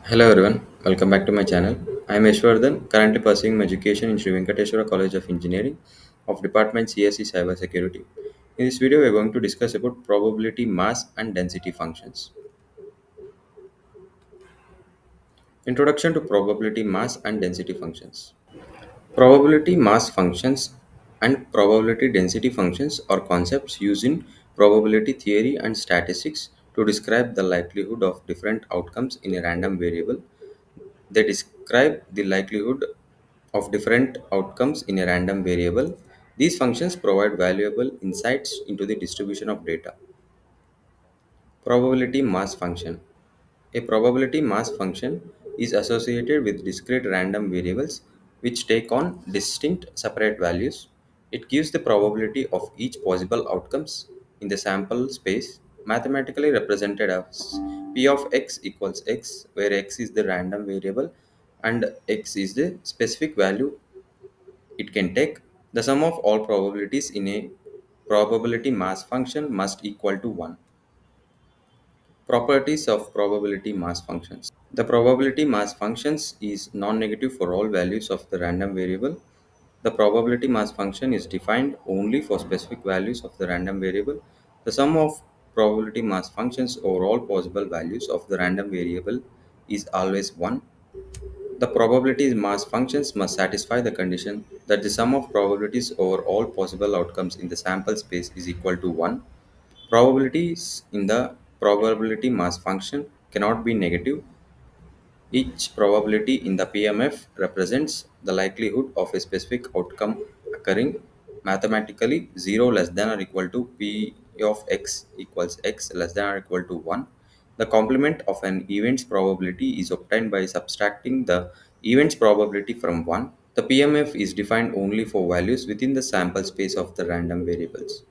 Hello everyone, welcome back to my channel. I am Yashwardhan, currently pursuing my education in Sri Venkateswara College of Engineering of Department CSE Cybersecurity. In this video, we are going to discuss about probability, mass, and density functions. Introduction to probability, mass, and density functions. Probability mass functions and probability density functions are concepts used in probability theory and statistics to describe the likelihood of different outcomes in a random variable. They describe the likelihood of different outcomes in a random variable. These functions provide valuable insights into the distribution of data. Probability mass function. A probability mass function is associated with discrete random variables which take on distinct separate values. It gives the probability of each possible outcomes in the sample space mathematically represented as p of x equals x, where x is the random variable and x is the specific value it can take. The sum of all probabilities in a probability mass function must equal to 1. Properties of probability mass functions. The probability mass functions is non-negative for all values of the random variable. The probability mass function is defined only for specific values of the random variable. The sum of probability mass functions over all possible values of the random variable is always 1. The probability mass functions must satisfy the condition that the sum of probabilities over all possible outcomes in the sample space is equal to 1. Probabilities in the probability mass function cannot be negative. Each probability in the PMF represents the likelihood of a specific outcome occurring mathematically 0 less than or equal to P of x equals x less than or equal to 1. The complement of an event's probability is obtained by subtracting the event's probability from 1. The PMF is defined only for values within the sample space of the random variables.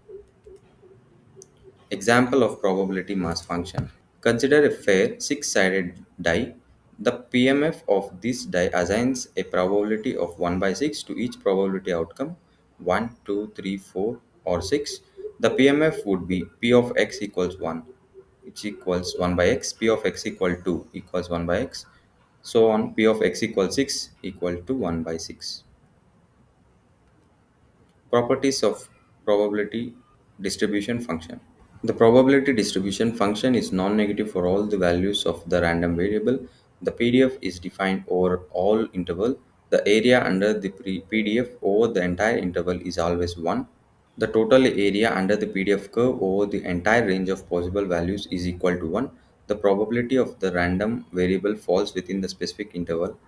Example of probability mass function. Consider a fair six-sided die. The PMF of this die assigns a probability of 1 by 6 to each probability outcome 1, 2, 3, 4, or 6. The PMF would be P of x equals 1, which equals 1 by x, P of x equal 2 equals 1 by x, so on P of x equals 6 equal to 1 by 6. Properties of probability distribution function. The probability distribution function is non-negative for all the values of the random variable. The PDF is defined over all interval. The area under the PDF over the entire interval is always 1. The total area under the PDF curve over the entire range of possible values is equal to 1. The probability of the random variable falls within the specific interval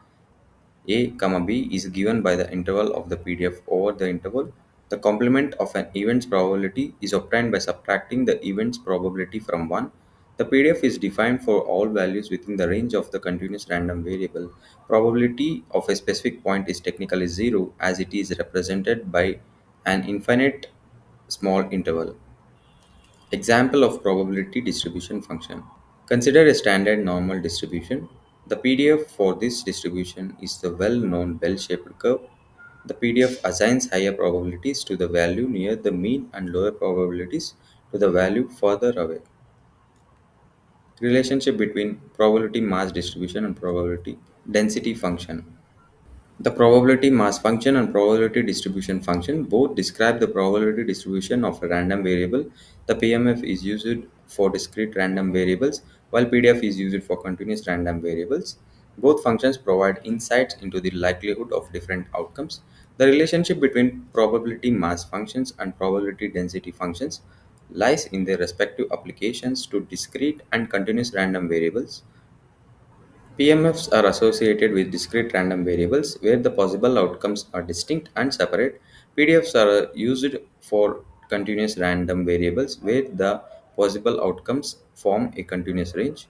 a, comma b is given by the interval of the PDF over the interval. The complement of an event's probability is obtained by subtracting the event's probability from 1. The PDF is defined for all values within the range of the continuous random variable. Probability of a specific point is technically 0 as it is represented by an infinite small interval. Example of probability distribution function. Consider a standard normal distribution. The PDF for this distribution is the well-known bell-shaped curve. The PDF assigns higher probabilities to the value near the mean and lower probabilities to the value further away. Relationship between probability mass distribution and probability density function. The probability mass function and probability distribution function both describe the probability distribution of a random variable. The PMF is used for discrete random variables, while PDF is used for continuous random variables. Both functions provide insights into the likelihood of different outcomes. The relationship between probability mass functions and probability density functions lies in their respective applications to discrete and continuous random variables. PMFs are associated with discrete random variables where the possible outcomes are distinct and separate. PDFs are used for continuous random variables where the possible outcomes form a continuous range.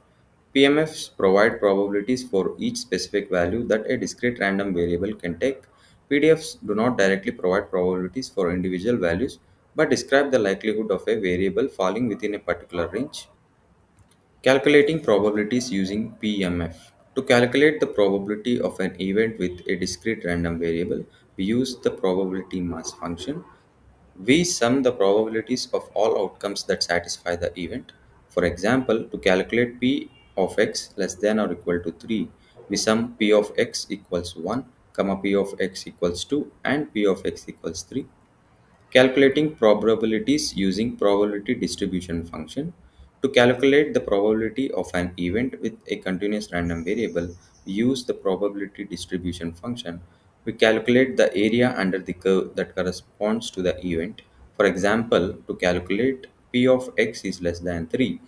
PMFs provide probabilities for each specific value that a discrete random variable can take. PDFs do not directly provide probabilities for individual values but describe the likelihood of a variable falling within a particular range. Calculating probabilities using PMF. To calculate the probability of an event with a discrete random variable, we use the probability mass function. We sum the probabilities of all outcomes that satisfy the event. For example, to calculate P of x less than or equal to 3, we sum p of x equals 1, comma p of x equals 2, and p of x equals 3. Calculating probabilities using probability distribution function. To calculate the probability of an event with a continuous random variable, we use the probability distribution function. We calculate the area under the curve that corresponds to the event. For example, to calculate p of x is less than 3,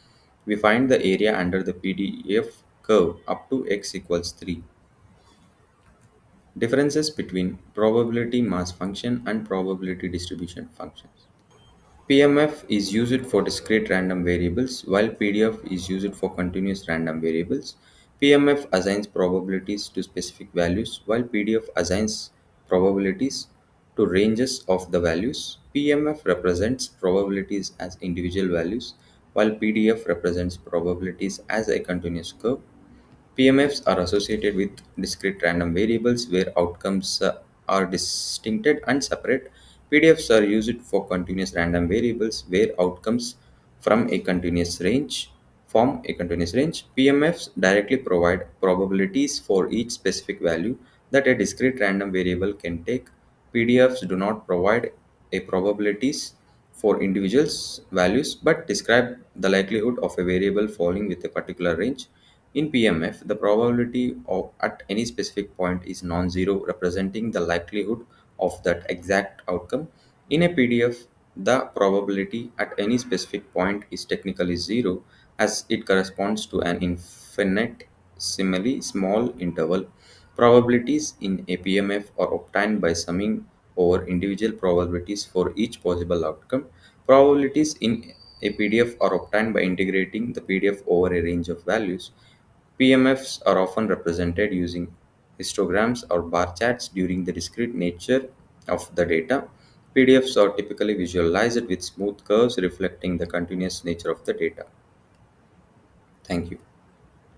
we find the area under the PDF curve up to x equals 3. Differences between probability mass function and probability distribution functions. PMF is used for discrete random variables, while PDF is used for continuous random variables. PMF assigns probabilities to specific values, while PDF assigns probabilities to ranges of the values. PMF represents probabilities as individual values, while PDF represents probabilities as a continuous curve. PMFs are associated with discrete random variables where outcomes are distincted and separate. PDFs are used for continuous random variables where outcomes from a continuous range form a continuous range. PMFs directly provide probabilities for each specific value that a discrete random variable can take. PDFs do not provide a probabilities for individuals values but describe the likelihood of a variable falling with a particular range. In PMF, the probability of at any specific point is non-zero, representing the likelihood of that exact outcome. In a PDF, the probability at any specific point is technically zero, as it corresponds to an infinitesimally small interval. Probabilities in a PMF are obtained by summing over individual probabilities for each possible outcome. Probabilities in a PDF are obtained by integrating the PDF over a range of values. PMFs are often represented using histograms or bar charts during the discrete nature of the data. PDFs are typically visualized with smooth curves reflecting the continuous nature of the data. Thank you.